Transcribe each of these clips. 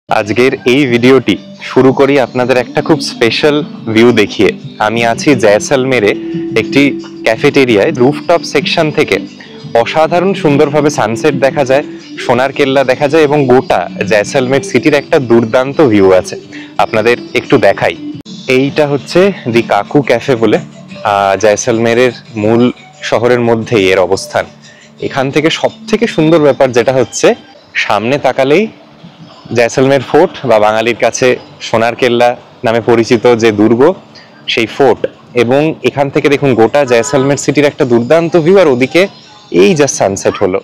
আজকের এই ভিডিওটি শুরু করি আপনাদের একটা খুব স্পেশাল ভিউ দেখিয়ে। আমি আছি জয়সলমেরে একটি ক্যাফেটেরিয়ায়, রুফটপ সেকশন থেকে অসাধারণ সুন্দরভাবে সানসেট দেখা যায়, সোনার কেল্লা দেখা যায় এবং গোটা জয়সলমের সিটির একটা দুর্দান্ত ভিউ আছে। আপনাদের একটু দেখাই। এইটা হচ্ছে দি কাকু ক্যাফে বলে, জয়সলমেরের মূল শহরের মধ্যেই এর অবস্থান। এখান থেকে সব থেকে সুন্দর ব্যাপার যেটা হচ্ছে, সামনে তাকালেই জয়সলমের ফোর্ট বা বাঙালির কাছে সোনার কেল্লা নামে পরিচিত যে দুর্গ, সেই ফোর্ট, এবং এখান থেকে দেখুন গোটা জয়সলমের সিটির একটা দুর্দান্ত ভিউ। আর ওদিকে এই জাস্ট সানসেট হলো।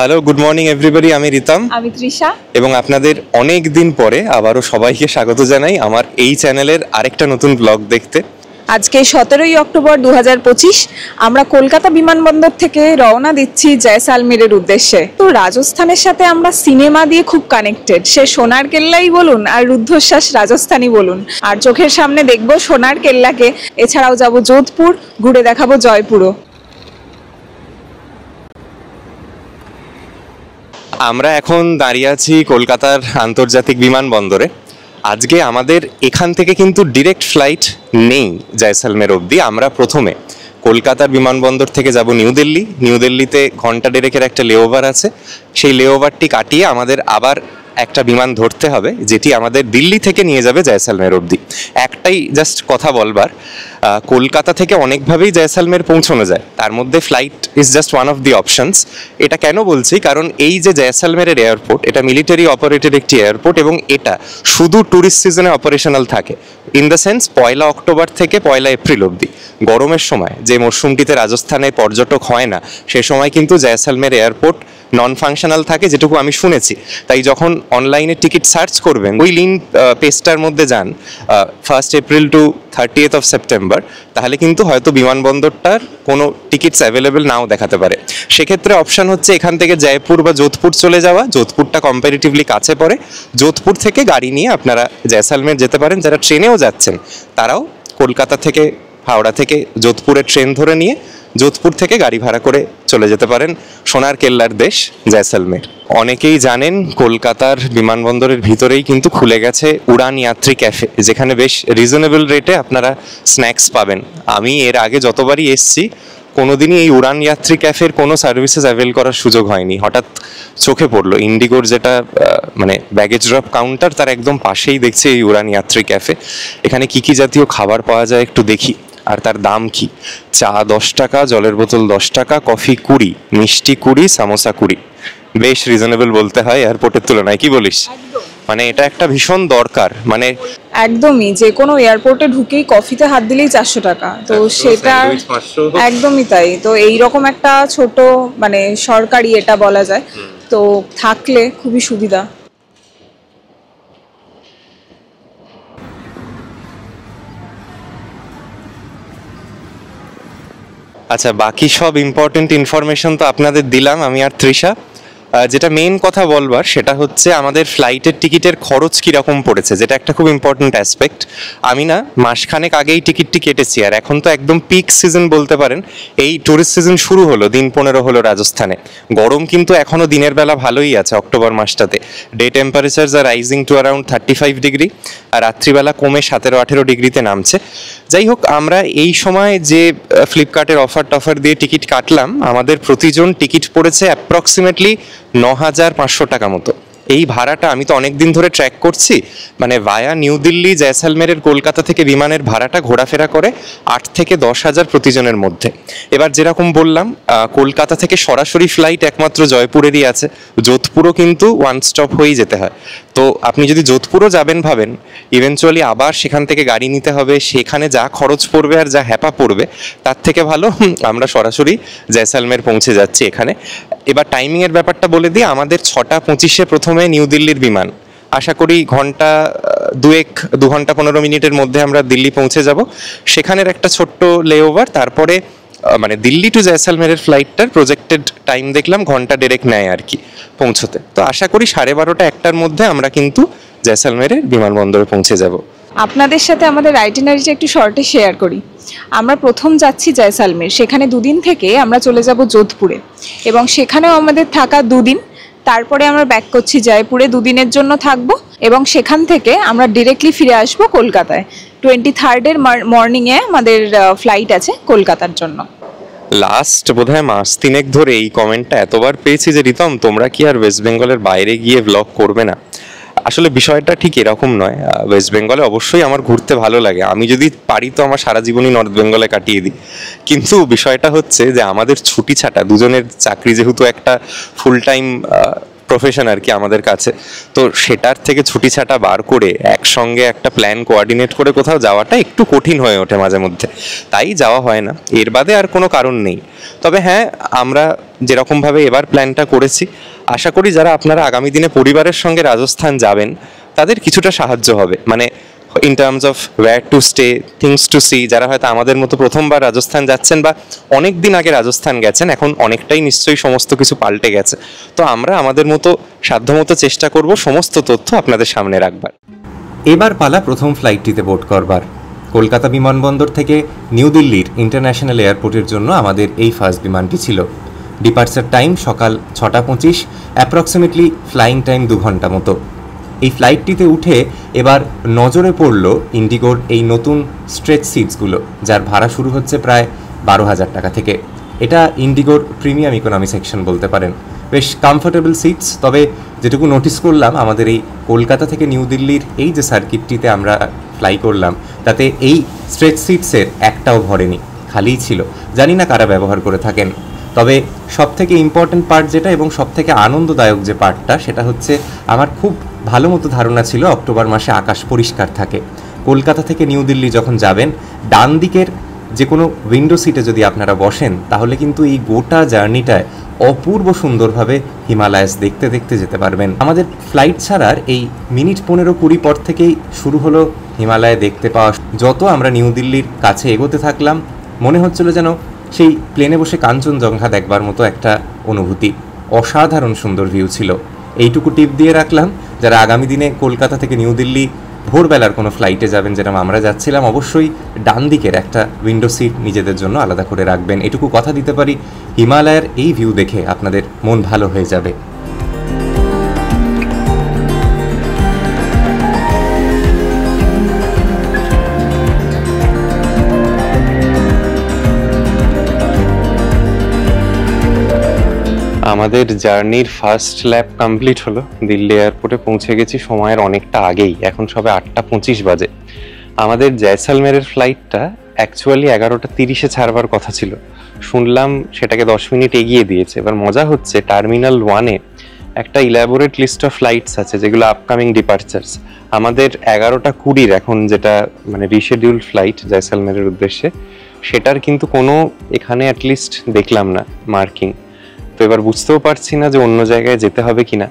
Hello, good morning everybody. আমি রিতম, আমি তৃষা, এবং আপনাদের অনেক দিন পরে আবারও সবাইকে স্বাগত জানাই আমার এই চ্যানেলের আরেকটা নতুন ব্লগ দেখতে। আজকে 17ই অক্টোবর 2025 আমরা কলকাতা বিমানবন্দর থেকে রওনা দিচ্ছি জয়সালমেরের উদ্দেশ্যে। তো রাজস্থানের সাথে আমরা সিনেমা দিয়ে খুব কানেক্টেড, সে সোনার কেল্লাই বলুন আর রুদ্ধশ্বাস রাজস্থানী বলুন। আর চোখের সামনে দেখবো সোনার কেল্লাকে, এছাড়াও যাব যোধপুর, ঘুরে দেখাবো জয়পুরও। আমরা এখন দাঁড়িয়ে আছি কলকাতার আন্তর্জাতিক বিমানবন্দরে। আজকে আমাদের এখান থেকে কিন্তু ডিরেক্ট ফ্লাইট নেই জয়সলমের অবধি। আমরা প্রথমে কলকাতার বিমানবন্দর থেকে যাব নিউ দিল্লি। নিউ দিল্লিতে ঘন্টা দেড়েকের একটা লেওভার আছে, সেই লেওভারটি কাটিয়ে আমাদের আবার একটা বিমান ধরতে হবে, যেটি আমাদের দিল্লি থেকে নিয়ে যাবে জয়সলমের অবধি। একটাই জাস্ট কথা বলবার, কলকাতা থেকে অনেকভাবেই জয়সলমের পৌঁছানো যায়, তার মধ্যে flight is just one of the options. এটা কেন বলছি, কারণ এই যে জয়সলমেরের এয়ারপোর্ট, এটা মিলিটারি অপারেটেড একটি এয়ারপোর্ট এবং এটা শুধু ট্যুরিস্ট সিজনে অপারেশনাল থাকে। ইন দ্য সেন্স 1 অক্টোবর থেকে 1 এপ্রিল অবধি। গরমের সময় যে মরশুমটিতে রাজস্থানে পর্যটক হয় না, সে সময় কিন্তু জয়সলমের এয়ারপোর্ট নন ফাংশনাল থাকে, যেটুকু আমি শুনেছি। তাই যখন অনলাইনে টিকিট সার্চ করবেন, ওই লিঙ্ক পেজটার মধ্যে যান 1 April two 30th of September, তাহলে কিন্তু হয়তো বিমানবন্দরটার কোনো টিকিটস অ্যাভেলেবেল নাও দেখাতে পারে। সেক্ষেত্রে অপশান হচ্ছে এখান থেকে জয়পুর বা যোধপুর চলে যাওয়া। যোধপুরটা কম্পারেটিভলি কাছে পড়ে। যোধপুর থেকে গাড়ি নিয়ে আপনারা জয়সলমের যেতে পারেন। যারা ট্রেনেও যাচ্ছেন তারাও কলকাতা থেকে, হাওড়া থেকে যোধপুরের ট্রেন ধরে নিয়ে যোধপুর থেকে গাড়ি ভাড়া করে চলে যেতে পারেন সোনার কেল্লার দেশ জয়সলমের। অনেকেই জানেন কলকাতার বিমানবন্দরের ভিতরেই কিন্তু খুলে গেছে উড়ান যাত্রী ক্যাফে, যেখানে বেশ রিজনেবল রেটে আপনারা স্ন্যাক্স পাবেন। আমি এর আগে যতবারই এসছি কোনোদিনই এই উড়ান যাত্রী ক্যাফের কোনো সার্ভিসেস অ্যাভেল করার সুযোগ হয়নি। হঠাৎ চোখে পড়লো ইন্ডিগোর যেটা মানে ব্যাগেজ ড্রপ কাউন্টার, তার একদম পাশেই দেখছি এই উড়ান যাত্রী ক্যাফে। এখানে কি কি জাতীয় খাবার পাওয়া যায় একটু দেখি, আর তার দাম কি। চা 10 টাকা, জলের বোতল 10 টাকা, কফি 20, মিষ্টি 20, সামোসা 20। বেশ রিজনেবল বলতে হয় এয়ারপোর্টের তুলনায়, কি বলিস? মানে এটা একটা ভীষণ দরকার, মানে একদমই। যে কোনো এয়ারপোর্টে ঢুকেই কফিতে হাত দিলেই 400 টাকা, তো সেটা একদমই তাই। তো এইরকম একটা ছোট মানে সরকারি এটা বলা যায়, তো থাকলে খুবই সুবিধা। আচ্ছা, বাকি সব ইম্পর্টেন্ট ইনফরমেশন তো আপনাদের দিলাম আমি আর তৃষা। যেটা মেইন কথা বলবার সেটা হচ্ছে আমাদের ফ্লাইটের টিকিটের খরচ কীরকম পড়েছে, যেটা একটা খুব ইম্পর্টেন্ট অ্যাসপেক্ট। আমি না মাসখানেক আগেই টিকিটটি কেটেছি, আর এখন তো একদম পিক সিজন বলতে পারেন। এই ট্যুরিস্ট সিজন শুরু হলো, দিন 15 হলো রাজস্থানে। গরম কিন্তু এখনও দিনের বেলা ভালোই আছে অক্টোবর মাসটাতে। Day temperatures are rising to around 35 degree, আর রাত্রিবেলা কমে 17-18 ডিগ্রিতে নামছে। যাই হোক, আমরা এই সময় যে ফ্লিপকার্টের অফার দিয়ে টিকিট কাটলাম, আমাদের প্রতিজন টিকিট পড়েছে অ্যাপ্রক্সিমেটলি 9,500 টাকা মতো। এই ভাড়াটা আমি তো অনেক দিন ধরে ট্র্যাক করছি, মানে ভায়া নিউ দিল্লি জয়সালমেরের কলকাতা থেকে বিমানের ভাড়াটা ঘোরাফেরা করে 8 থেকে 10,000 প্রতিজনের মধ্যে। এবার যেরকম বললাম, কলকাতা থেকে সরাসরি ফ্লাইট একমাত্র জয়পুরেরই আছে, যোধপুরও কিন্তু ওয়ান স্টপ হয়েই যেতে হয়। তো আপনি যদি যোধপুরও যাবেন ভাবেন, ইভেনচুয়ালি আবার সেখান থেকে গাড়ি নিতে হবে, সেখানে যা খরচ পড়বে আর যা হ্যাপা পড়বে, তার থেকে ভালো আমরা সরাসরি জয়সালমের পৌঁছে যাচ্ছি এখানে। এবার টাইমিংয়ের ব্যাপারটা বলে দিই, আমাদের 6:25-এ প্রথমে নিউ দিল্লির বিমান, আশা করি দু ঘন্টা 15 মিনিটের মধ্যে আমরা দিল্লি পৌঁছে যাব। সেখানের একটা ছোট্ট লেওভার, তারপরে মানে দিল্লি টু জয়সালমেরের ফ্লাইটটার প্রজেক্টেড টাইম দেখলাম ঘন্টা দেড়েক নেয় আর কি পৌঁছতে। তো আশা করি 12:30-1টার মধ্যে আমরা কিন্তু জয়সালমেরের বিমানবন্দরে পৌঁছে যাব। আপনাদের সাথে আমাদের আইটিনারিটা একটু শর্টে শেয়ার করি। আমরা প্রথম যাচ্ছি জয়সালমের, সেখানে দুদিন থেকে আমরা চলে যাব যোধপুরে এবং সেখানেও আমাদের থাকা দুদিন। তারপরে আমরা ব্যাক করছি জয়পুরে, দুদিনের জন্য থাকবো এবং সেখান থেকে আমরা ডিরেক্টলি ফিরে আসবো কলকাতায়। 23rd-এর মর্নিংয়ে আমাদের ফ্লাইট আছে কলকাতার জন্য। লাস্ট বোধহয় মাস 3 ধরে এই কমেন্টটা এতবার পেয়েছি যে রিতম তোমরা কি আর ওয়েস্ট বেঙ্গলের বাইরে গিয়ে ব্লগ করবে না। আসলে বিষয়টা ঠিক এরকম নয়। ওয়েস্ট বেঙ্গলে অবশ্যই আমার ঘুরতে ভালো লাগে, আমি যদি পারি তো আমার সারা জীবনই নর্থ বেঙ্গলে কাটিয়ে দিই। কিন্তু বিষয়টা হচ্ছে যে আমাদের ছুটি ছাটা, দুজনের চাকরি যেহেতু একটা ফুল টাইম প্রফেশন আর কি আমাদের কাছে, তো সেটার থেকে ছুটি ছাটা বার করে একসঙ্গে একটা প্ল্যান কোঅর্ডিনেট করে কোথাও যাওয়াটা একটু কঠিন হয়ে ওঠে মাঝে মধ্যে, তাই যাওয়া হয় না। এর বাদে আর কোনো কারণ নেই। তবে হ্যাঁ, আমরা যেরকমভাবে এবার প্ল্যানটা করেছি, আশা করি যারা আপনারা আগামী দিনে পরিবারের সঙ্গে রাজস্থান যাবেন তাদের কিছুটা সাহায্য হবে, মানে in terms of where to stay, things to see. যারা হয়তো আমাদের মতো প্রথমবার রাজস্থান যাচ্ছেন বা অনেক দিন আগে রাজস্থান গেছেন, এখন অনেকটাই নিশ্চয়ই সমস্ত কিছু পাল্টে গেছে। তো আমরা আমাদের মতো সাধ্যমতো চেষ্টা করব সমস্ত তথ্য আপনাদের সামনে রাখবার। এবার পালা প্রথম ফ্লাইটটিতে বোর্ড করবার। কলকাতা বিমানবন্দর থেকে নিউ দিল্লির ইন্টারন্যাশনাল এয়ারপোর্টের জন্য আমাদের এই ফার্স্ট বিমানটি ছিল। ডিপার্চার টাইম সকাল 6:25, অ্যাপ্রক্সিমেটলি ফ্লাইং টাইম 2 ঘন্টা মতো। এই ফ্লাইটটিতে উঠে এবার নজরে পড়ল ইন্ডিগোর এই নতুন স্ট্রেচ সিটসগুলো, যার ভাড়া শুরু হচ্ছে প্রায় 12,000 টাকা থেকে। এটা ইন্ডিগোর প্রিমিয়াম ইকোনমি সেকশন বলতে পারেন। বেশ কমফোর্টেবল সিটস, তবে যেটুকু নোটিস করলাম আমাদের এই কলকাতা থেকে নিউ দিল্লির এই যে সার্কিটটিতে আমরা ফ্লাই করলাম, তাতে এই স্ট্রেচ সিটসের একটাও ভরেনি, খালিই ছিল। জানি না কারা ব্যবহার করে থাকেন। তবে সবথেকে ইম্পর্ট্যান্ট পার্ট যেটা এবং সবথেকে আনন্দদায়ক যে পার্টটা, সেটা হচ্ছে আমার খুব ভালো মতো ধারণা ছিল অক্টোবর মাসে আকাশ পরিষ্কার থাকে। কলকাতা থেকে নিউ দিল্লি যখন যাবেন, ডান দিকের যে কোনো উইন্ডো সিটে যদি আপনারা বসেন, তাহলে কিন্তু এই গোটা জার্নিটায় অপূর্ব সুন্দরভাবে হিমালয়াস দেখতে দেখতে যেতে পারবেন। আমাদের ফ্লাইট ছাড়ার এই মিনিট 15-20 পর থেকেই শুরু হলো হিমালয় দেখতে পাওয়া। যত আমরা নিউ দিল্লির কাছে এগোতে থাকলাম, মনে হচ্ছিল যেন সেই প্লেনে বসে কাঞ্চনজঙ্ঘা দেখবার মতো একটা অনুভূতি। অসাধারণ সুন্দর ভিউ ছিল। এইটুকু টিপ দিয়ে রাখলাম, যারা আগামী দিনে কলকাতা থেকে নিউ দিল্লি ভোরবেলার কোনো ফ্লাইটে যাবেন, যেরকম আমরা যাচ্ছিলাম, অবশ্যই ডান দিকের একটা উইন্ডো সিট নিজেদের জন্য আলাদা করে রাখবেন। এটুকু কথা দিতে পারি, হিমালয়ের এই ভিউ দেখে আপনাদের মন ভালো হয়ে যাবে। আমাদের জার্নির ফার্স্ট ল্যাপ কমপ্লিট হলো। দিল্লি এয়ারপোর্টে পৌঁছে গেছি সময়ের অনেকটা আগেই, এখন সবে 8:25 বাজে। আমাদের জয়সালমেরের ফ্লাইটটা অ্যাকচুয়ালি 11:30-এ ছাড়বার কথা ছিল, শুনলাম সেটাকে 10 মিনিট এগিয়ে দিয়েছে। এবার মজা হচ্ছে, টার্মিনাল 1-এ একটা ইলাবোরেট লিস্ট অফ ফ্লাইটস আছে যেগুলো আপকামিং ডিপার্চার্স। আমাদের 11:20 এখন যেটা মানে রিশেডিউল্ড ফ্লাইট জয়সালমেরের উদ্দেশ্যে, সেটার কিন্তু কোনো এখানে অ্যাটলিস্ট দেখলাম না মার্কিং। তো এবার বুঝতেও পারছি না যে অন্য জায়গায় যেতে হবে কিনা।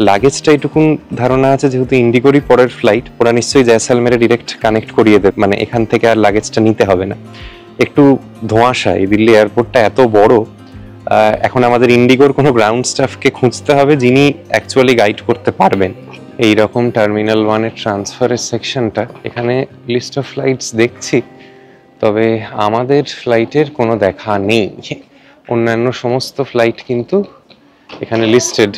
লাগেজটা এটুকুন ধারণা আছে, যেহেতু ইন্ডিগোরই পরের ফ্লাইট, ওরা নিশ্চয়ই জয়সালমেরে ডিরেক্ট কানেক্ট করিয়ে দেবে, মানে এখান থেকে আর লাগেজটা নিতে হবে না। একটু ধোঁয়াশা, এই দিল্লি এয়ারপোর্টটা এত বড়। এখন আমাদের ইন্ডিগোর কোনো গ্রাউন্ড স্টাফকে খুঁজতে হবে যিনি অ্যাকচুয়ালি গাইড করতে পারবেন। এই রকম টার্মিনাল 1-এর ট্রান্সফারের সেকশনটা, এখানে লিস্ট অফ ফ্লাইটস দেখছি, তবে আমাদের ফ্লাইটের কোনো দেখা নেই। অন্যান্য সমস্ত ফ্লাইট কিন্তু এখানে লিস্টেড।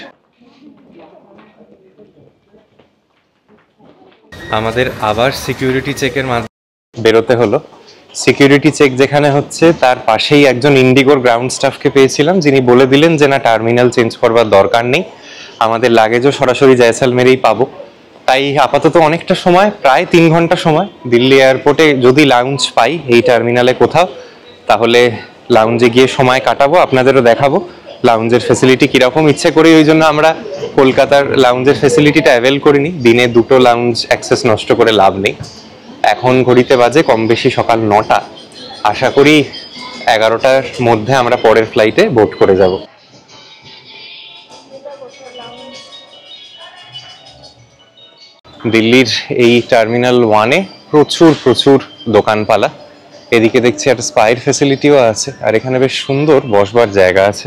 আমাদের আবার সিকিউরিটি চেকের মাধ্যমে বেরোতে হলো। সিকিউরিটি চেক যেখানে হচ্ছে তার পাশেই একজন ইন্ডিগোর গ্রাউন্ড স্টাফকে পেয়েছিলাম, যিনি বলে দিলেন যে না, টার্মিনাল চেঞ্জ করবার দরকার নেই, আমাদের লাগেজও সরাসরি জয়সালমেরেই পাবো। তাই আপাতত অনেকটা সময়, প্রায় 3 ঘন্টা সময় দিল্লি এয়ারপোর্টে যদি লাউঞ্জ পাই এই টার্মিনালে কোথাও, তাহলে লাউঞ্জে গিয়ে সময় কাটাবো, আপনাদেরও দেখাবো লাউঞ্জের ফেসিলিটি কীরকম। ইচ্ছে করি ওই জন্য আমরা কলকাতার লাউঞ্জের ফেসিলিটিটা অ্যাভেল করিনি, দিনে 2টো লাউঞ্জ অ্যাক্সেস নষ্ট করে লাভ নেই। এখন ঘড়িতে বাজে কম বেশি সকাল 9টা, আশা করি 11টার মধ্যে আমরা পরের ফ্লাইটে বোর্ড করে যাব। দিল্লির এই টার্মিনাল 1-এ প্রচুর দোকানপালা, এদিকে দেখছি একটা স্পাইর ফেসিলিটিও আছে, আর এখানে বেশ সুন্দর বসবার জায়গা আছে।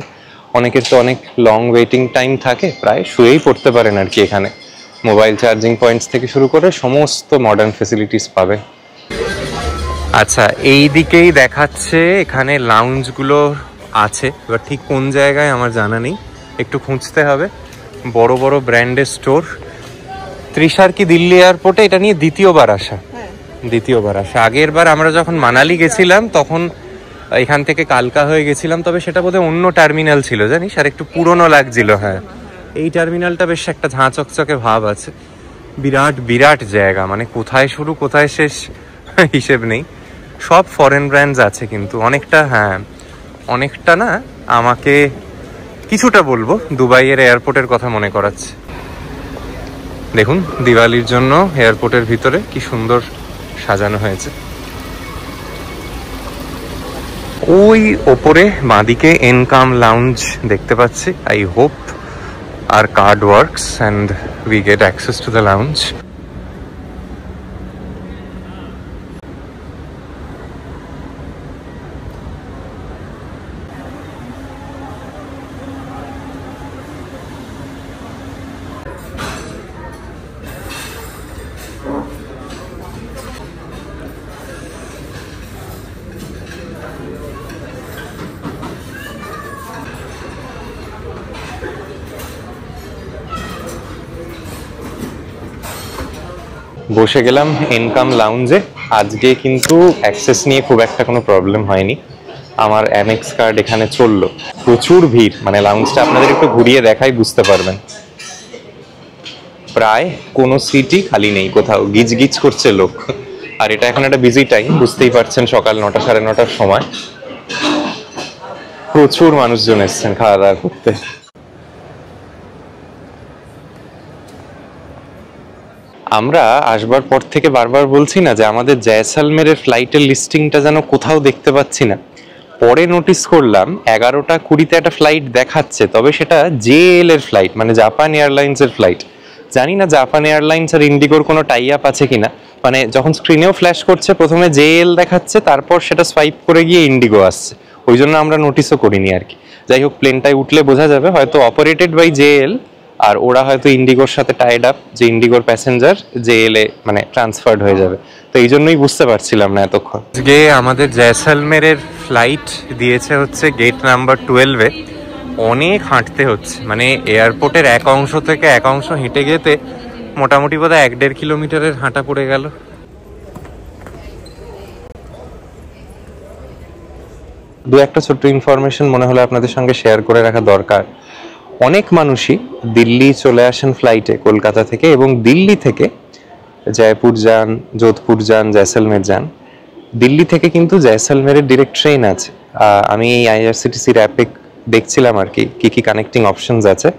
অনেকের তো অনেক লং ওয়েটিং টাইম থাকে, প্রায় শুয়েই পড়তে পারেন আর কি। এখানে মোবাইল চার্জিং পয়েন্টস থেকে শুরু করে সমস্ত মডার্ন ফেসিলিটিস পাবে। আচ্ছা, এই দিকেই দেখাচ্ছে এখানে লাউঞ্জগুলো আছে, এবার ঠিক কোন জায়গায় আমার জানা নেই, একটু খুঁজতে হবে। বড় বড় ব্র্যান্ডের স্টোর। তৃষার কি দিল্লি এয়ারপোর্টে এটা নিয়ে দ্বিতীয়বার আসা? আগের বার আমরা যখন মানালি গেছিলাম তখন এখান থেকে কালকা হয়ে গেছিলাম, তবে সেটা বোধহয় অন্য টার্মিনাল ছিল জানিস, আর একটু পুরনো লাগছিল। হ্যাঁ, এই টার্মিনালটা বেশ একটা ঝাঁ চকচকে ভাব আছে। বিরাট জায়গা, মানে কোথায় শুরু কোথায় শেষ হিসেব নেই। সব ফরেন ব্র্যান্ডস আছে কিন্তু অনেকটা না, আমাকে কিছুটা বলবো দুবাইয়ের এয়ারপোর্টের কথা মনে করাচ্ছে। দেখুন দিওয়ালির জন্য এয়ারপোর্টের ভিতরে কি সুন্দর সাজানো হয়েছে। ওই ওপরে বাঁদিকে এনকাম লাউঞ্জ দেখতে পাচ্ছি। I hope our card works and we get access to the lounge. বসে গেলাম এনকাম লাউঞ্জে। আজকে কিন্তু অ্যাক্সেস নিয়ে খুব একটা কোনো প্রবলেম হয়নি, আমার অ্যামেক্স কার্ড এখানে চললো। প্রচুর ভিড়, মানে লাউঞ্জটা আপনাদের একটু ঘুরিয়ে দেখাই বুঝতে পারবেন। প্রায় কোনো সিটই খালি নেই, কোথাও গিজ করছে লোক। আর এটা এখন একটা বিজি টাইম, বুঝতেই পারছেন, সকাল 9টা সাড়ে 9টার সময়। প্রচুর মানুষজন এসছেন খাওয়া দাওয়া করতে। আমরা আসবার পর থেকে বারবার বলছি না যে আমাদের জয়সালমেরের ফ্লাইটের লিস্টিংটা যেন কোথাও দেখতে পাচ্ছি না। পরে নোটিস করলাম 11টা 20-তে একটা ফ্লাইট দেখাচ্ছে, তবে সেটা জেএল এর ফ্লাইট, মানে জাপান এয়ারলাইন্সের ফ্লাইট। জানি না জাপান এয়ারলাইন্স আর ইন্ডিগোর কোনো টাই আপ আছে কিনা, মানে যখন স্ক্রিনেও ফ্ল্যাশ করছে প্রথমে জেএল দেখাচ্ছে, তারপর সেটা সোয়াইপ করে গিয়ে ইন্ডিগো আসছে, ওই জন্য আমরা নোটিসও করিনি আর কি। যাই হোক, প্লেনটায় উঠলে বোঝা যাবে, হয়তো অপারেটেড বাই জেএল, আর ওরা হয়তো ইন্ডিগোর সাথে টাইড আপ, যে ইন্ডিগোর প্যাসেঞ্জার জেএলএ মানে ট্রান্সফার্ড হয়ে যাবে। তো এই জন্যই বুঝতে পারছিলাম না এতক্ষণ। আজকে আমাদের জয়সালমেরের ফ্লাইট দিয়েছে হচ্ছে গেট নাম্বার 12-এ। অনেক হাঁটতে হচ্ছে, মানে এয়ারপোর্টের এক অংশ থেকে এক অংশ হেঁটে যেতে মোটামুটি বোধহয় 1.5 কিলোমিটারের হাঁটা পড়ে গেল। দু একটা ছোট্ট ইনফরমেশন মনে হলো আপনাদের সঙ্গে শেয়ার করে রাখা দরকার। অনেক মানুষই দিল্লি চলে আসেন ফ্লাইটে কলকাতা থেকে, এবং দিল্লি থেকে জয়পুর যান, যোধপুর যান, জয়সালমের যান। দিল্লি থেকে কিন্তু জয়সালমেরের ডিরেক্ট ট্রেন আছে। আমি এই আইআরসিটিসির অ্যাপে দেখছিলাম আর কি কি কানেক্টিং অপশনস আছে।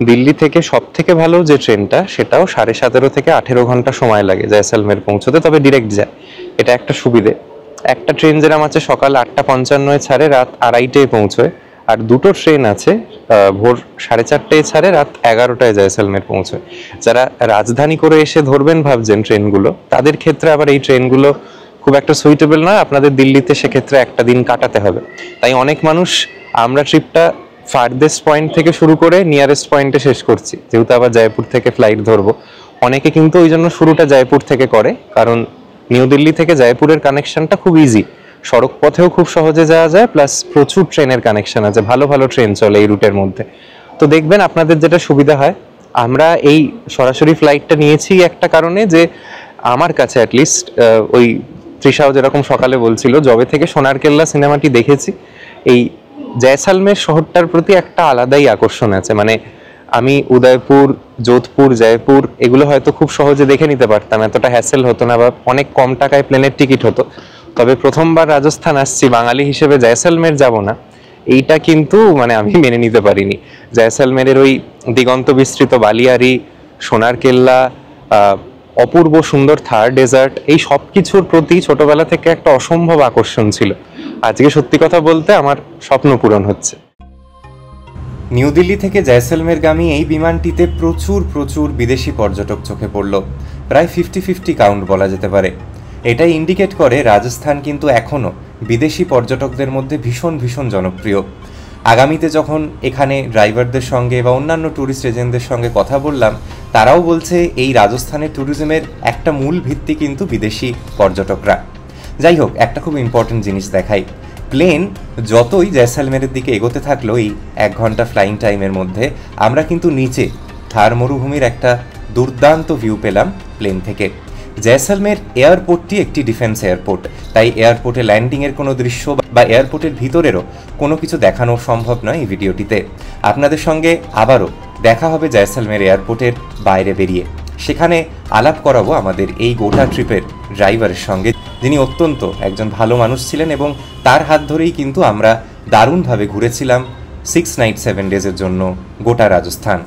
দিল্লি থেকে সব থেকে ভালো যে ট্রেনটা, সেটাও 17.5 থেকে 18 ঘন্টা সময় লাগে জয়সালমের পৌঁছতে, তবে ডিরেক্ট যায়, এটা একটা সুবিধে। একটা ট্রেন যেরকম আছে সকাল 8:55 ছাড়ে, রাত 2:30টায় পৌঁছয়। আর দুটো ট্রেন আছে ভোর 4:30টায় ছাড়ে, রাত 11টায় জয়সালমের পৌঁছয়। যারা রাজধানী করে এসে ধরবেন ভাবছেন ট্রেনগুলো, তাদের ক্ষেত্রে আবার এই ট্রেনগুলো খুব একটা সুইটেবল নয়, আপনাদের দিল্লিতে সেক্ষেত্রে একটা দিন কাটাতে হবে। তাই অনেক মানুষ, আমরা ট্রিপটা ফার্দেস্ট পয়েন্ট থেকে শুরু করে নিয়ারেস্ট পয়েন্টে শেষ করছি, যেহেতু আবার জয়পুর থেকে ফ্লাইট ধরবো। অনেকে কিন্তু ওই জন্য শুরুটা জয়পুর থেকে করে, কারণ নিউ দিল্লি থেকে জয়পুরের কানেকশনটা খুব ইজি, সড়ক পথেও খুব সহজে যাওয়া যায়, প্লাস প্রচুর ট্রেনের কানেকশন আছে, ভালো ভালো ট্রেন চলে এই রুটের মধ্যে। তো দেখবেন আপনাদের যেটা সুবিধা হয়। আমরা এই সরাসরি ফ্লাইটটা নিয়েছি একটা কারণে, যে আমার কাছে অ্যাটলিস্ট ওই তৃষাও যেরকম সকালে বলছিল, যবে থেকে সোনার কেল্লা সিনেমাটি দেখেছি এই জয়সালমের শহরটার প্রতি একটা আলাদাই আকর্ষণ আছে। মানে আমি উদয়পুর, যোধপুর, জয়পুর এগুলো হয়তো খুব সহজে দেখে নিতে পারতাম, এতটা হ্যাসেল হতো না বা অনেক কম টাকায় প্লেনের টিকিট হতো। তবে প্রথমবার রাজস্থান আসছি, বাঙালি হিসেবে জয়সালমের যাব না, এইটা কিন্তু মানে আমি মেনে নিতে পারিনি। জয়সালমেরের ওই দিগন্ত বিস্তৃত বালিয়ারি, সোনার কেল্লা, অপূর্ব সুন্দর থার ডেজার্ট, এই সব কিছুর প্রতি ছোটবেলা থেকে একটা অসম্ভব আকর্ষণ ছিল। আজকে সত্যি কথা বলতে আমার স্বপ্ন পূরণ হচ্ছে। নিউ দিল্লি থেকে জয়সলমেরগামী এই বিমানটিতে প্রচুর বিদেশি পর্যটক চোখে পড়ল, প্রায় 50-50 কাউন্ট বলা যেতে পারে। এটাই ইন্ডিকেট করে রাজস্থান কিন্তু এখনও বিদেশি পর্যটকদের মধ্যে ভীষণ জনপ্রিয়। আগামীতে যখন এখানে ড্রাইভারদের সঙ্গে বা অন্যান্য ট্যুরিস্ট এজেন্টদের সঙ্গে কথা বললাম, তারাও বলছে এই রাজস্থানের ট্যুরিজমের একটা মূল ভিত্তি কিন্তু বিদেশি পর্যটকরা। যাই হোক, একটা খুব ইম্পর্টেন্ট জিনিস দেখাই। প্লেন যতই জয়সালমেরের দিকে এগোতে থাকলো এই 1 ঘন্টা ফ্লাইং টাইমের মধ্যে, আমরা কিন্তু নিচে থার মরুভূমির একটা দুর্দান্ত ভিউ পেলাম প্লেন থেকে। জয়সালমের এয়ারপোর্টটি একটি ডিফেন্স এয়ারপোর্ট, তাই এয়ারপোর্টে ল্যান্ডিংয়ের কোনো দৃশ্য বা এয়ারপোর্টের ভিতরেরও কোনো কিছু দেখানো সম্ভব নয় এই ভিডিওটিতে। আপনাদের সঙ্গে আবারও দেখা হবে জয়সালমের এয়ারপোর্টের বাইরে বেরিয়ে। সেখানে আলাপ করাবো আমাদের এই গোটা ট্রিপের ড্রাইভারের সঙ্গে, যিনি অত্যন্ত একজন ভালো মানুষ ছিলেন এবং তার হাত ধরেই কিন্তু আমরা দারুণভাবে ঘুরেছিলাম 6 নাইট 7 ডেজের জন্য গোটা রাজস্থান।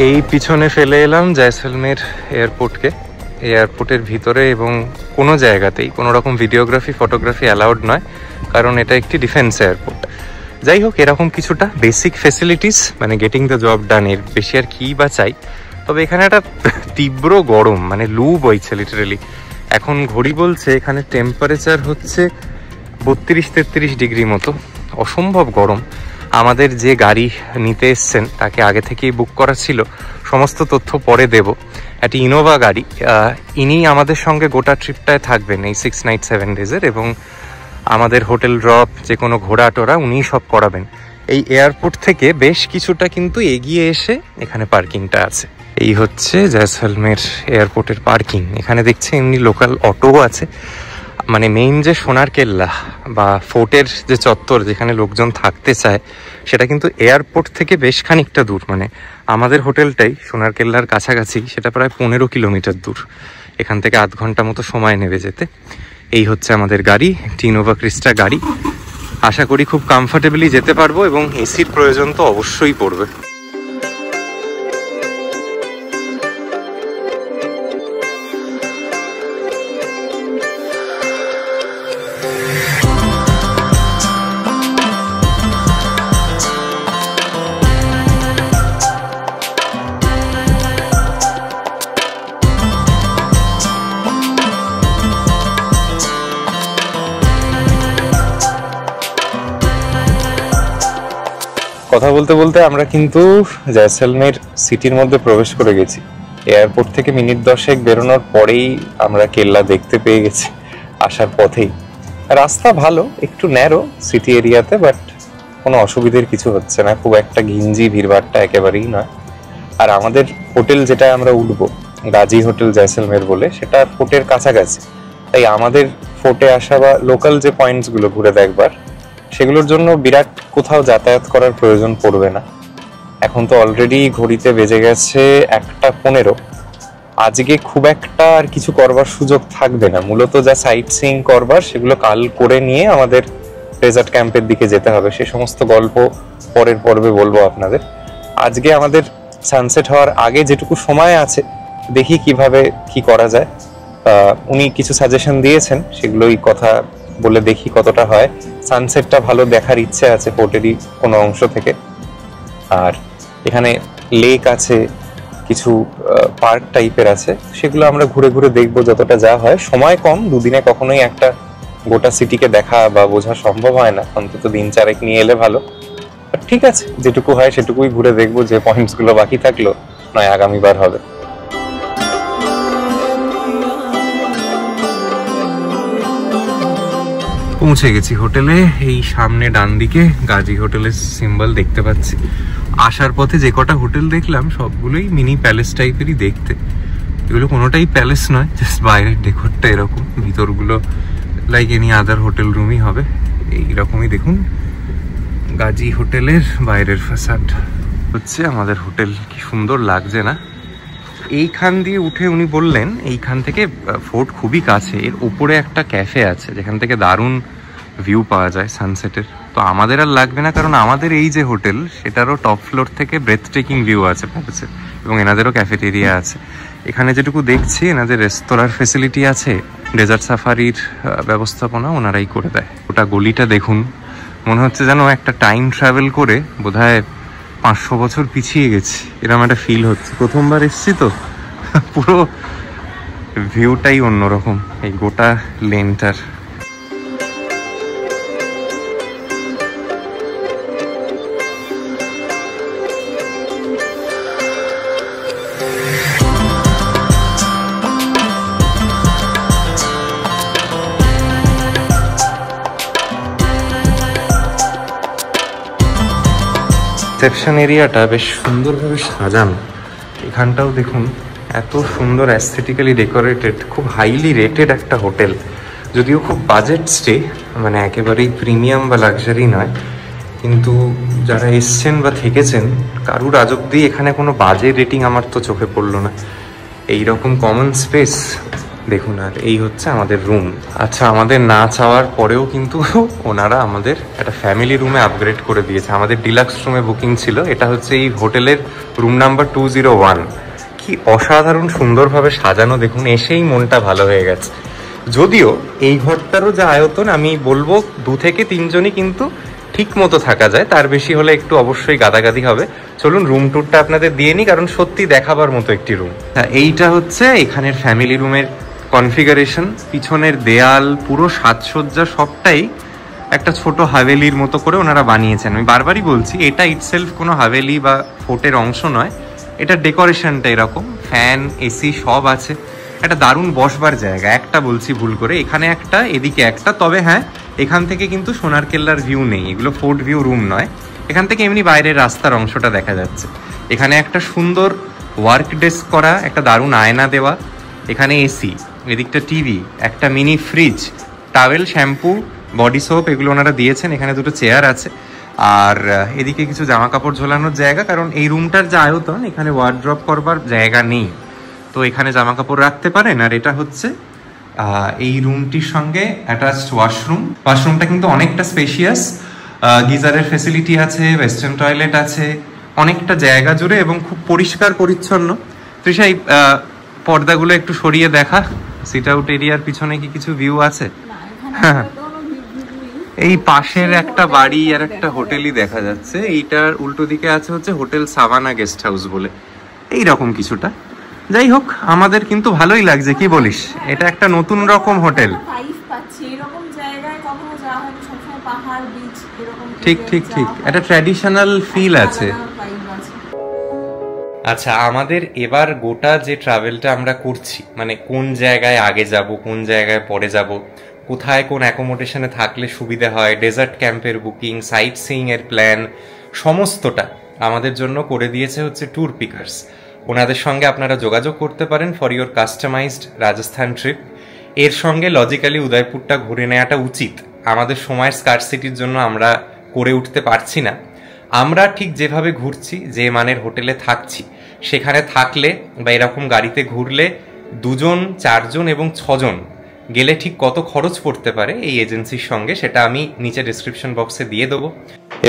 এই পিছনে ফেলে এলাম জয়সালমের এয়ারপোর্টকে। এয়ারপোর্টের ভিতরে এবং কোনো জায়গাতেই কোনো রকম ভিডিওগ্রাফি, ফটোগ্রাফি অ্যালাউড নয়, কারণ এটা একটি ডিফেন্স এয়ারপোর্ট। যাই হোক, এরকম কিছুটা বেসিক ফেসিলিটিস, মানে গেটিং দ্য জব ডান, এর বেশি আর কী বা চাই। তবে এখানে একটা তীব্র গরম, মানে লু বইছে লিটারেলি। এখন ঘড়ি বলছে এখানে টেম্পারেচার হচ্ছে 32-33 ডিগ্রি মতো, অসম্ভব গরম। আমাদের যে গাড়ি নিতে এসছেন তাকে আগে থেকেই বুক করা ছিল, সমস্ত তথ্য পরে দেব। একটি ইনোভা গাড়ি, ইনি আমাদের সঙ্গে গোটা ট্রিপটায় থাকবেন এই 6 নাইট 7 ডেজের, এবং আমাদের হোটেল ড্রপ, যে কোনো ঘোরা টোরা উনিই সব করাবেন। এই এয়ারপোর্ট থেকে বেশ কিছুটা কিন্তু এগিয়ে এসে এখানে পার্কিংটা আছে। এই হচ্ছে জয়সালমের এয়ারপোর্টের পার্কিং। এখানে দেখছি এমনি লোকাল অটোও আছে। মানে মেইন যে সোনার কেল্লা বা ফোর্টের যে চত্বর যেখানে লোকজন থাকতে চায়, সেটা কিন্তু এয়ারপোর্ট থেকে বেশ খানিকটা দূর। মানে আমাদের হোটেলটাই সোনার কেল্লার কাছাকাছি, সেটা প্রায় 15 কিলোমিটার দূর। এখান থেকে 8 ঘন্টা মতো সময় নেবে যেতে। এই হচ্ছে আমাদের গাড়ি, একটি ইনোভা ক্রিস্টা গাড়ি। আশা করি খুব কমফর্টেবলি যেতে পারবো এবং এসির প্রয়োজন তো অবশ্যই পড়বে। কথা বলতে বলতে আমরা কিন্তু জয়সালমের সিটির মধ্যে প্রবেশ করে গেছি। এয়ারপোর্ট থেকে মিনিট 10 বেরোনোর পরেই আমরা কেল্লা দেখতে পেয়ে গেছি আসার পথেই। রাস্তা ভালো, একটু ন্যারো সিটি এরিয়াতে, বাট কোনো অসুবিধের কিছু হচ্ছে না, খুব একটা ঘিঞ্জি ভিড়ভাড়টা একেবারেই নয়। আর আমাদের হোটেল যেটা আমরা উঠবো, গাজী হোটেল জয়সালমের বলে, সেটা ফোর্টের কাছাকাছি। তাই আমাদের ফোর্টে আসা বা লোকাল যে পয়েন্টসগুলো ঘুরে দেখবার, সেগুলোর জন্য বিরাট কোথাও যাতায়াত করার প্রয়োজন পড়বে না। এখন তো অলরেডি ঘড়িতে বেজে গেছে 1:15। আজকে খুব একটা আর কিছু করবার সুযোগ থাকবে না। মূলত যা সাইট সিইং করবার সেগুলো কাল করে নিয়ে আমাদের ডেজার্ট ক্যাম্পের দিকে যেতে হবে। সে সমস্ত গল্প পরের পর্বে বলবো আপনাদের। আজকে আমাদের সানসেট হওয়ার আগে যেটুকু সময় আছে, দেখি কিভাবে কি করা যায়। উনি কিছু সাজেশন দিয়েছেন, সেগুলোই কথা বলে দেখি কতটা হয়। সানসেটটা ভালো দেখার ইচ্ছে আছে ফোর্টেরই কোনো অংশ থেকে। আর এখানে লেক আছে, কিছু পার্ক টাইপের আছে, সেগুলো আমরা ঘুরে ঘুরে দেখবো যতটা যা হয়। সময় কম, দুদিনে কখনোই একটা গোটা সিটিকে দেখা বা বোঝা সম্ভব হয় না, অন্তত 3-4 নিয়ে এলে ভালো। ঠিক আছে, যেটুকু হয় সেটুকুই ঘুরে দেখবো, যে পয়েন্টসগুলো বাকি থাকলো নয় আগামীবার হবে। পৌঁছে গেছি হোটেলে। এই সামনে ডান দিকে গাজী হোটেলের সিম্বল দেখতে পাচ্ছি। আসার পথে যে কটা হোটেল দেখলাম সবগুলোই মিনি প্যালেস টাইপেরই দেখতে। এগুলো কোনোটাই প্যালেস নয়, জাস্ট বাইরের ডেকোরটা এরকম, ভিতরগুলো লাইক এনি আদার হোটেল রুমই হবে। এইরকমই দেখুন গাজী হোটেলের বাইরের ফাসাড হচ্ছে আমাদের হোটেল। কি সুন্দর লাগছে না? এইখান দিয়ে উঠে উনি বললেন এইখান থেকে ফোর্ট খুবই কাছে, এর উপরে একটা ক্যাফে আছে যেখান থেকে দারুণ ভিউ পাওয়া যায় সানসেটের। তো আমাদের আর লাগবে না, কারণ আমাদের এই যে হোটেল সেটারও টপ ফ্লোর থেকে ব্রেথ টেকিং ভিউ আছে প্যালেসের, এবং এনাদেরও ক্যাফেটেরিয়া আছে। এখানে যেটুকু দেখছি এনাদের রেস্তোরাঁর ফেসিলিটি আছে, ডেজার্ট সাফারির ব্যবস্থাপনা ওনারাই করে দেয়। ওটা গলিটা দেখুন, মনে হচ্ছে যেন একটা টাইম ট্রাভেল করে বোধহয় 500 বছর পিছিয়ে গেছি, এরকম একটা ফিল হচ্ছে। প্রথমবার এসছি তো, পুরো ভিউটাই অন্যরকম এই গোটা লেনটার। রিসেপশন এরিয়াটা বেশ সুন্দরভাবে সাজানো। এখানটাও দেখুন এত সুন্দর অ্যাস্থেটিক্যালি ডেকোরেটেড, খুব হাইলি রেটেড একটা হোটেল। যদিও খুব বাজেট স্টে, মানে একেবারেই প্রিমিয়াম বা লাক্সারি নয়, কিন্তু যারা এসছেন বা থেকেছেন কারুর আজ অব্দি এখানে কোনো বাজে রেটিং আমার তো চোখে পড়লো না। এইরকম কমন স্পেস দেখুন। আর এই হচ্ছে আমাদের রুম। আচ্ছা, আমাদের না চাওয়ার পরেও কিন্তু ওনারা আমাদের একটা ফ্যামিলি রুমে আপগ্রেড করে দিয়েছে। আমাদের ডিলাক্স রুমে বুকিং ছিল, এটা হচ্ছে এই হোটেলের রুম নাম্বার 201। কি অসাধারণ সুন্দরভাবে সাজানো দেখুন, এসেই মনটা ভালো হয়ে গেছে। যদিও এই ঘরটারও যা আয়তন, আমি বলবো 2 থেকে 3 জনই কিন্তু ঠিক মতো থাকা যায়, তার বেশি হলে একটু অবশ্যই গাদাগাদি হবে। চলুন রুম ট্যুরটা আপনাদের দিয়ে নিই, কারণ সত্যি দেখাবার মতো একটি রুম। এইটা হচ্ছে এখানের ফ্যামিলি রুমের কনফিগারেশন। পিছনের দেয়াল, পুরো সাজসজ্জা সবটাই একটা ছোট হাভেলির মতো করে ওনারা বানিয়েছেন। আমি বারবারই বলছি, এটা ইটসেলফ কোনো হাভেলি বা ফোর্টের অংশ নয়, এটা ডেকোরেশনটা এরকম। ফ্যান, এসি সব আছে, একটা দারুণ বসবার জায়গা। একটা বলছি ভুল করে, এখানে একটা, এদিকে একটা। তবে হ্যাঁ, এখান থেকে কিন্তু সোনার কেল্লার ভিউ নেই, এগুলো ফোর্ট ভিউ রুম নয়। এখান থেকে এমনি বাইরের রাস্তার অংশটা দেখা যাচ্ছে। এখানে একটা সুন্দর ওয়ার্ক ডেস্ক করা, একটা দারুণ আয়না দেওয়া, এখানে এসি, এদিকটা টিভি, একটা mini fridge, towel, shampoo, body soap এগুলো ওনারা দিয়েছেন। এখানে 2টো চেয়ার আছে, আর এদিকে কিছু জামা কাপড় ঝোলানোর জায়গা, কারণ এই রুমটার যে আয়তন এখানে ওয়ার্ড্রপ করবার জায়গা নেই, তো এখানে জামা কাপড় রাখতে পারেন। আর এটা হচ্ছে এই রুমটির সঙ্গে অ্যাটাচড ওয়াশরুম। ওয়াশরুমটা কিন্তু অনেকটা স্পেশিয়াস, গিজারের ফেসিলিটি আছে, ওয়েস্টার্ন টয়লেট আছে অনেকটা জায়গা জুড়ে, এবং খুব পরিষ্কার পরিচ্ছন্ন। তৃষা, এই পর্দাগুলো একটু সরিয়ে দেখা। সিট আউট এরিয়ার পিছনে কি কিছু ভিউ আছে? এই পাশের একটা বাড়ি আর একটা হোটেলই দেখা যাচ্ছে। এইটার উল্টো দিকে আছে হচ্ছে হোটেল সাভানা গেস্ট হাউস বলে, এইরকম কিছুটা। যাই হোক, আমাদের কিন্তু ভালোই লাগছে, কি বলিস? এটা একটা নতুন রকম হোটেল। ঠিক ঠিক ঠিক, একটা ট্র্যাডিশনাল ফিল আছে। আচ্ছা, আমাদের এবার গোটা যে ট্রাভেলটা আমরা করছি, মানে কোন জায়গায় আগে যাব, কোন জায়গায় পরে যাব, কোথায় কোন অ্যাকোমোডেশনে থাকলে সুবিধা হয়, ডেজার্ট ক্যাম্পের বুকিং, সাইট সিইং এর প্ল্যান, সমস্তটা আমাদের জন্য করে দিয়েছে হচ্ছে ট্যুর পিকার্স। ওনাদের সঙ্গে আপনারা যোগাযোগ করতে পারেন for your customized Rajasthan trip. এর সঙ্গে লজিক্যালি উদয়পুরটা ঘুরে নেওয়াটা উচিত। আমাদের সময়ের স্কারসিটির জন্য আমরা করে উঠতে পারছি না। আমরা ঠিক যেভাবে ঘুরছি, যে মানের হোটেলে থাকছি, সেখানে থাকলে বা এরকম গাড়িতে ঘুরলে 2 জন, 4 জন এবং 6 জন গেলে ঠিক কত খরচ পড়তে পারে এই এজেন্সির সঙ্গে, সেটা আমি নিচে ডিসক্রিপশন বক্সে দিয়ে দেবো।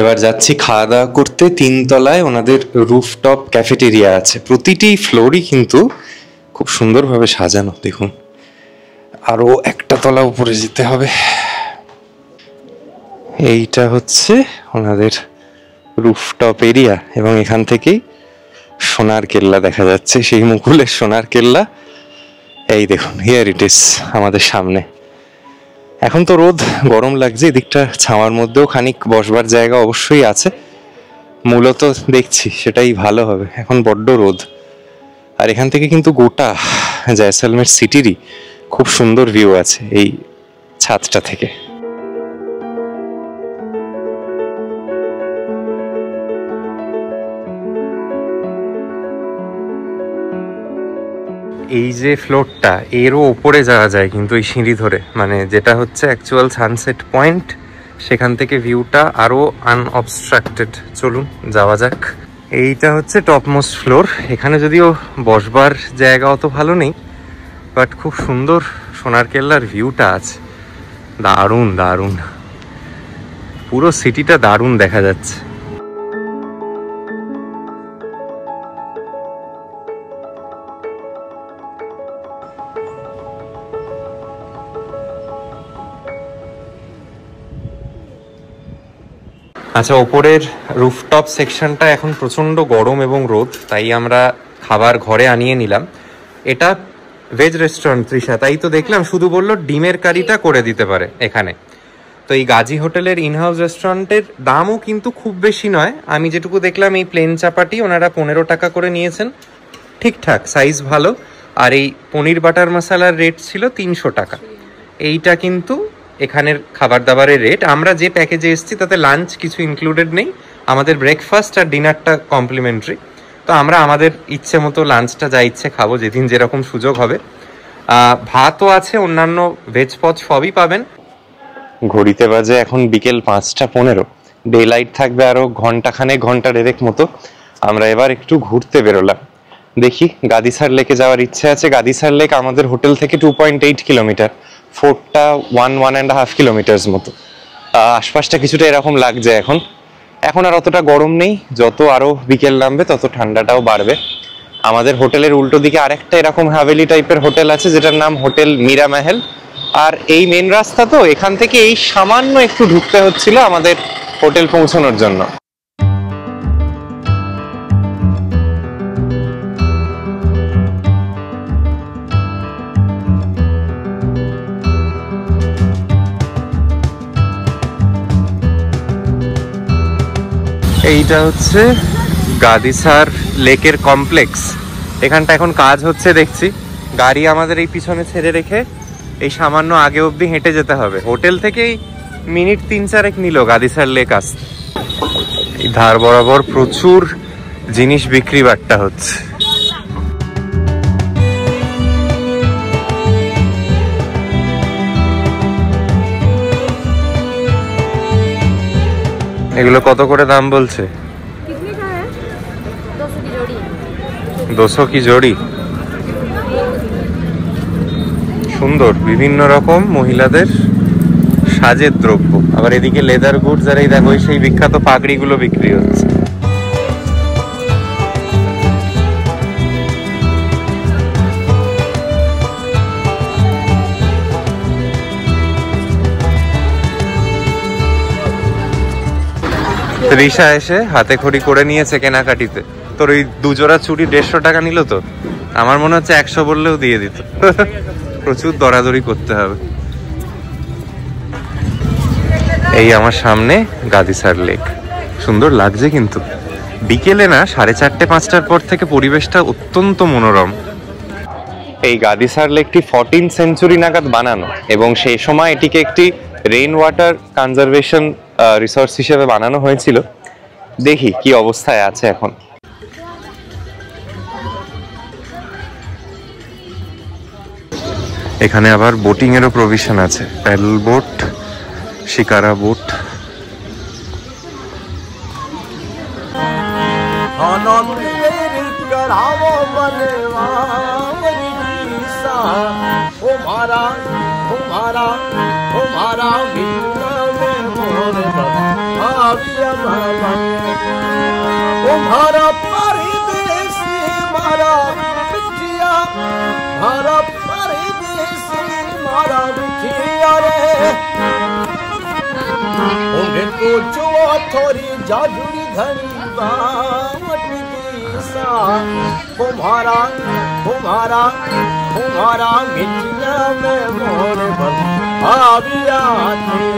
এবার যাচ্ছি খাওয়া দাওয়া করতে। 3 তলায় ওনাদের রুফটপ ক্যাফেটেরিয়া আছে, প্রতিটি ফ্লোরই কিন্তু খুব সুন্দরভাবে সাজানো দেখুন। আরও একটা তলা উপরে যেতে হবে। এইটা হচ্ছে ওনাদের রুফটপ এরিয়া, এবং এখান থেকেই সোনার কেল্লা দেখা যাচ্ছে, সেই মুঘলের সোনার কেল্লা। এই দেখুন, হিয়ার ইট ইজ আমাদের সামনে। এখন তো রোদ, গরম লাগছে, এদিকটা ছাওয়ার মধ্যেও খানিক বসবার জায়গা অবশ্যই আছে, মূলত দেখছি সেটাই ভালো হবে। এখন বড্ড রোদ, আর এখান থেকে কিন্তু গোটা জয়সালমের সিটিরই খুব সুন্দর ভিউ আছে এই ছাদটা থেকে। এই যে ফ্লোরটা, এরও ওপরে যাওয়া যায় কিন্তু এই সিঁড়ি ধরে, মানে যেটা হচ্ছে অ্যাকচুয়াল সানসেট পয়েন্ট, সেখান থেকে ভিউটা আরও আনঅবস্ট্রাক্টেড। চলুন যাওয়া যাক। এইটা হচ্ছে টপমোস্ট ফ্লোর। এখানে যদিও বসবার জায়গা অত ভালো নেই, বাট খুব সুন্দর সোনার কেল্লার ভিউটা আছে। দারুণ দারুণ, পুরো সিটিটা দারুণ দেখা যাচ্ছে। আচ্ছা, ওপরের রুফটপ সেকশনটা এখন প্রচণ্ড গরম এবং রোদ, তাই আমরা খাবার ঘরে আনিয়ে নিলাম। এটা ভেজ রেস্টুরেন্ট তৃষা, তাই তো দেখলাম শুধু বললো ডিমের কারিটা করে দিতে পারে এখানে। তো এই গাজী হোটেলের ইনহাউস রেস্টুরেন্টের দামও কিন্তু খুব বেশি নয়। আমি যেটুকু দেখলাম এই প্লেন চাপাটি ওনারা 15 টাকা করে নিয়েছেন, ঠিকঠাক সাইজ ভালো। আর এই পনির বাটার মশালার রেট ছিল 300 টাকা। এইটা কিন্তু এখানের খাবার দাবারের রেট। আমরা যে প্যাকেজে এসেছি তাতে লাঞ্চ কিছু ইনক্লুডেড নেই, আমাদের ব্রেকফাস্ট আর ডিনারটা কমপ্লিমেন্টারি। তো আমরা আমাদের ইচ্ছে মতো লাঞ্চটা যা ইচ্ছে খাবো, যেদিন যেরকম সুযোগ হবে। ভাতও আছে, অন্যান্য ভেজ পদ সবই পাবেন। ঘড়িতে বাজে এখন বিকেল 5:15। ডে লাইট থাকবে আরো ঘন্টা দেড়েক মতো। আমরা এবার একটু ঘুরতে বেরোলাম। দেখি গাদিসার লেকে যাওয়ার ইচ্ছে আছে। গাদিসার লেক আমাদের হোটেল থেকে 2.8 কিলোমিটার, ফোর্টটা 1.5 কিলোমিটার মতো। আশপাশটা কিছুটা এরকম লাগছে এখন। এখন আর অতটা গরম নেই, যত আরো বিকেল নামবে তত ঠান্ডাটাও বাড়বে। আমাদের হোটেলের উল্টো দিকে আরেকটা এরকম হাভেলি টাইপের হোটেল আছে, যেটার নাম হোটেল মীরা মহল। আর এই মেন রাস্তা, তো এখান থেকে এই সামান্য একটু ঢুকতে হচ্ছিল আমাদের হোটেল পৌঁছানোর জন্য। এইটা হচ্ছে গাদিসার লেকের কমপ্লেক্স। এখানটা এখন কাজ হচ্ছে দেখছি। গাড়ি আমাদের এই পিছনে ছেড়ে রেখে এই সামান্য আগে অবধি হেঁটে যেতে হবে। হোটেল থেকেই মিনিট 3-4 নিল গাদিসার লেক আসতে। এই ধার বরাবর প্রচুর জিনিস বিক্রি বাট্টা হচ্ছে। এগুলো কত করে দাম বলছে? 200 কি জোড়ি। সুন্দর বিভিন্ন রকম মহিলাদের সাজের দ্রব্য। আবার এদিকে লেদার গুডস, আর এই দেখো সেই বিখ্যাত পাগড়িগুলো বিক্রি হচ্ছে। রিসা এসে হাতে খড়ি করে নিয়েছে কেনাকাটিতে। তোর ওই 2 জোড়া চুড়ি 150 টাকা নিল তো। আমার মনে হচ্ছে 100 বললেও দিয়ে দিত। প্রচুর দরাদরি করতে হবে। এই আমার সামনে গাদিসার লেক, সুন্দর লাগছে কিন্তু। বিকেলে না 4:30-5টার পর থেকে পরিবেশটা অত্যন্ত মনোরম। এই গাদিসার লেকটি 14th সেঞ্চুরি নাগাদ বানানো, এবং সেই সময় এটিকে একটি রেইন ওয়াটার কনজারভেশন রিসোর্স হিসেবে বানানো হয়েছিল। দেখি কি অবস্থায় আছে এখন। এখানে আবার বোটিং এরও প্রভিশন আছে, প্যাডেল বোট, শিকারা বোট। थोड़ी जादुरी घनी बावट सा तुम्हारा तुम्हारा तुम्हारा मिटिया में मोर भाविया थे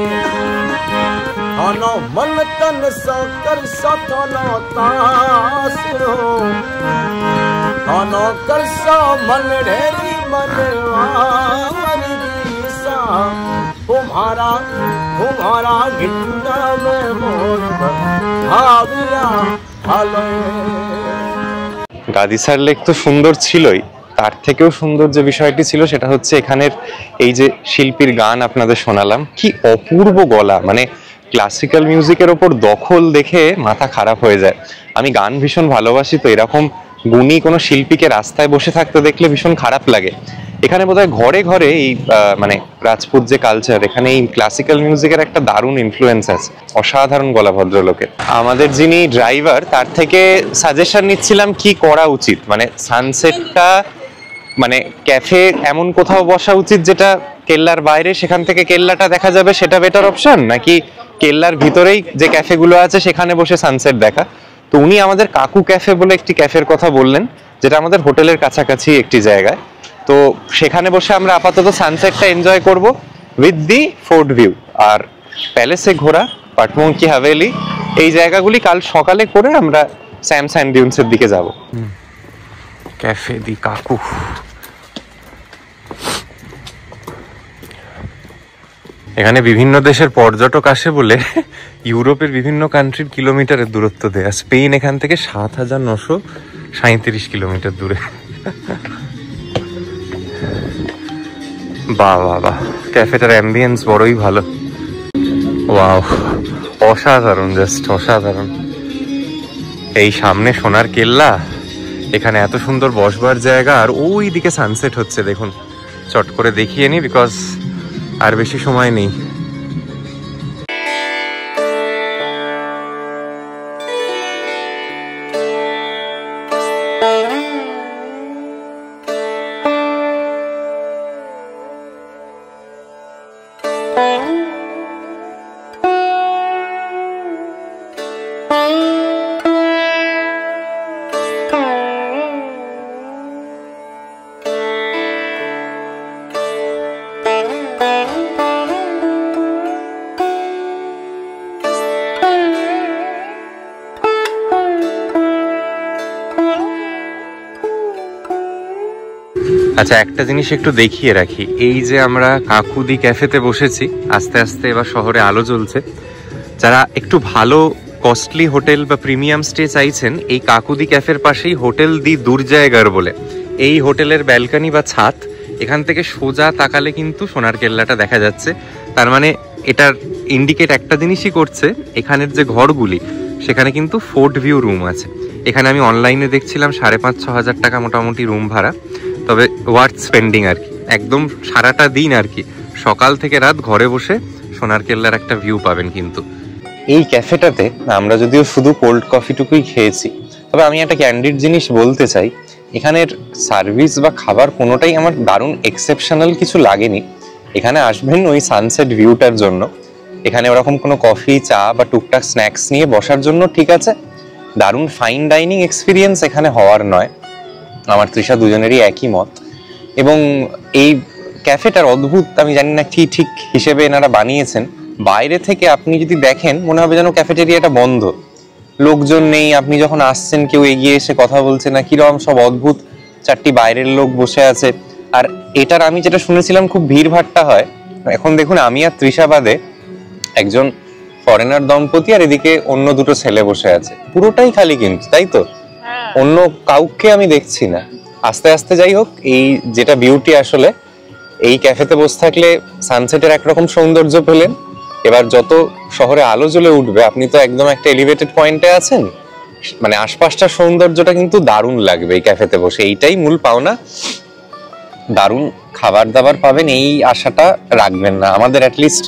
अनो मन तन सकर सतनो तासरो अनो कर सा मन ढेरी मनवारी सा तुम्हारा तुम्हारा गिंदा में मोर भाविया ভালো। গাদিসার লেক তো সুন্দর ছিলই, তার থেকেও সুন্দর যে বিষয়টি ছিল সেটা হচ্ছে এখানের এই যে শিল্পীর গান আপনাদের শোনালাম, কি অপূর্ব গলা, মানে ক্লাসিক্যাল মিউজিকের ওপর দখল দেখে মাথা খারাপ হয়ে যায়। আমি গান ভীষণ ভালোবাসি, তো এরকম গুণী কোনো শিল্পীকে রাস্তায় বসে থাকতে দেখলে ভীষণ খারাপ লাগে। এখানে বোধহয় ঘরে ঘরে এই মানে রাজপুত যে কালচার, এখানে এই ক্লাসিক্যাল মিউজিকের একটা দারুণ ইনফ্লুয়েন্স আছে। অসাধারণ গলা ভদ্রলোকের। আমাদের যিনি ড্রাইভার তার থেকে সাজেশন নিচ্ছিলাম কি করা উচিত, মানে সানসেটটা মানে ক্যাফে এমন কোথাও বসা উচিত যেটা কেল্লার বাইরে, সেখান থেকে কেল্লাটা দেখা যাবে, সেটা বেটার অপশন, নাকি কেল্লার ভিতরেই যে ক্যাফেগুলো আছে সেখানে বসে সানসেট দেখা। তো উনি আমাদের কাকু ক্যাফে বলে একটি ক্যাফের কথা বললেন, যেটা আমাদের হোটেলের কাছাকাছি একটি জায়গায়। তো সেখানে বসে আমরা আপাতত সানসেটটা এনজয় করব উইথ দি ফোর্ট ভিউ। আর প্যালেসে ঘোরা, পাটমঙ্কি হাভেলি, এই জায়গাগুলি কাল সকালে করে আমরা স্যাম স্যান্ড ডিউনসের দিকে যাব। ক্যাফে দি কাকু। এখানে বিভিন্ন দেশের পর্যটক আসে বলে ইউরোপের বিভিন্ন কান্ট্রির কিলোমিটারের দূরত্ব দেয়া। স্পেন এখান থেকে ৭,৯৩৭ কিলোমিটার দূরে। বাহ বাহ বাহ, ক্যাফেটার অ্যাম্বিয়েন্স বড়ই ভালো। ওয়াও, অসাধারণ, জাস্ট অসাধারণ। এই সামনে সোনার কেল্লা, এখানে এত সুন্দর বসবার জায়গা, আর ওই দিকে সানসেট হচ্ছে দেখুন। চট করে দেখিয়ে নি, বিকজ আর বেশি সময় নেই। আচ্ছা, একটা জিনিস একটু দেখিয়ে রাখি। এই যে আমরা কাকুদি ক্যাফেতে বসেছি, আস্তে আস্তে এবার শহরে আলো জ্বলছে। যারা একটু ভালো কস্টলি হোটেল বা প্রিমিয়াম স্টে চাইছেন, এই কাকুদি ক্যাফের পাশেই হোটেল দি দুর্জায়গার বলে এই হোটেলের ব্যালকনি বা ছাদ, এখান থেকে সোজা তাকালে কিন্তু সোনার কেল্লাটা দেখা যাচ্ছে। তার মানে এটার ইন্ডিকেট একটা জিনিসই করছে, এখানের যে ঘরগুলি সেখানে কিন্তু ফোর্ট ভিউ রুম আছে। এখানে আমি অনলাইনে দেখছিলাম ৫,৫০-৬ হাজার টাকা মোটামুটি রুম ভাড়া। তবে ওয়ার্থ স্পেন্ডিং আর কি, একদম সারাটা দিন আর কি, সকাল থেকে রাত ঘরে বসে সোনার কেল্লার একটা ভিউ পাবেন। কিন্তু এই ক্যাফেটাতে আমরা যদিও শুধু কোল্ড কফিটুকুই খেয়েছি, তবে আমি একটা ক্যান্ডিড জিনিস বলতে চাই, এখানের সার্ভিস বা খাবার কোনোটাই আমার দারুণ এক্সেপশনাল কিছু লাগেনি। এখানে আসবেন ওই সানসেট ভিউটার জন্য, এখানে ওরকম কোনো কফি, চা বা টুকটাক স্ন্যাক্স নিয়ে বসার জন্য ঠিক আছে। দারুণ ফাইন ডাইনিং এক্সপিরিয়েন্স এখানে হওয়ার নয়, আমার তৃষা দুজনেরই একই মত। এবং এই ক্যাফেটার অদ্ভুত, আমি জানি না কি ঠিক হিসেবে এনারা বানিয়েছেন, বাইরে থেকে আপনি যদি দেখেন মনে হবে যেন ক্যাফেটেরিয়াটা বন্ধ, লোকজন নেই। আপনি যখন আসছেন কেউ এগিয়ে এসে কথা বলছে না, কিরকম সব অদ্ভুত 4টি বাইরের লোক বসে আছে। আর এটার আমি যেটা শুনেছিলাম খুব ভিড়ভাট্টা হয়, এখন দেখুন আমি আর তৃষা বাদে একজন ফরেনার দম্পতি আর এদিকে অন্য দুটো ছেলে বসে আছে, পুরোটাই খালি কিন্তু, তাই তো? অন্য কাউকে আমি দেখছি না। আস্তে আস্তে যাই হোক, এই যেটা বিউটি আসলে এই ক্যাফেতে বসে থাকলে সানসেটের একরকম সৌন্দর্য পেলেন। এবার যত শহরে আলো জ্বলে উঠবে, আপনি তো একদম একটা এলিভেটেড পয়েন্টে আছেন, মানে আশপাশটার সৌন্দর্যটা কিন্তু দারুণ লাগবে এই ক্যাফেতে বসে। এইটাই মূল পাওনা। দারুণ খাবার দাবার পাবেন এই আশাটা রাখবেন না। আমাদের অ্যাটলিস্ট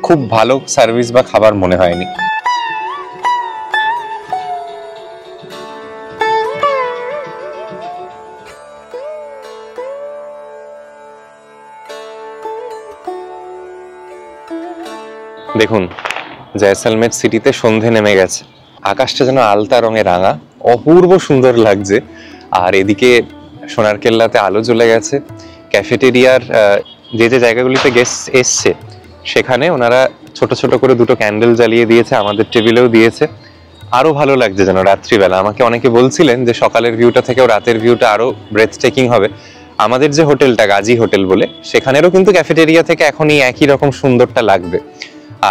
খুব ভালো সার্ভিস বা খাবার মনে হয়নি। দেখুন, জয়সালমের সিটিতে সন্ধে নেমে গেছে, আকাশটা যেন আলতা রঙে রাঙা, অপূর্ব সুন্দর লাগছে। আর এদিকে সোনার কেল্লাতে আলো জ্বলে গেছে। ক্যাফেটেরিয়ার যে যে জায়গাগুলিতে গেস্ট এসছে সেখানে ওনারা ছোট ছোট করে দুটো ক্যান্ডেল জ্বালিয়ে দিয়েছে, আমাদের টেবিলেও দিয়েছে। আরো ভালো লাগছে যেন রাত্রিবেলা। আমাকে অনেকে বলছিলেন যে সকালের ভিউটা থেকেও রাতের ভিউটা আরো ব্রেথ টেকিং হবে। আমাদের যে হোটেলটা গাজী হোটেল বলে, সেখানেরও কিন্তু ক্যাফেটেরিয়া থেকে এখনই একই রকম সুন্দরটা লাগবে।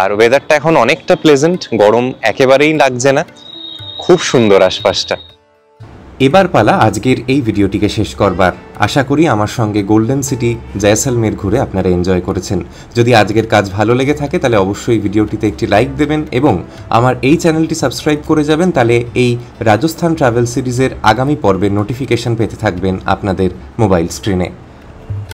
আর ওয়েদারটা এখন অনেকটা প্লেজেন্ট, গরম একেবারেই লাগছে না, খুব সুন্দর আশপাশটা। এবার পালা আজকের এই ভিডিওটিকে শেষ করবার। আশা করি আমার সঙ্গে গোল্ডেন সিটি জয়সালমের ঘুরে আপনারা এনজয় করেছেন। যদি আজকের কাজ ভালো লেগে থাকে তাহলে অবশ্যই ভিডিওটিতে একটি লাইক দেবেন এবং আমার এই চ্যানেলটি সাবস্ক্রাইব করে যাবেন, তাহলে এই রাজস্থান ট্রাভেল সিরিজের আগামী পর্বের নোটিফিকেশন পেতে থাকবেন আপনাদের মোবাইল স্ক্রিনে।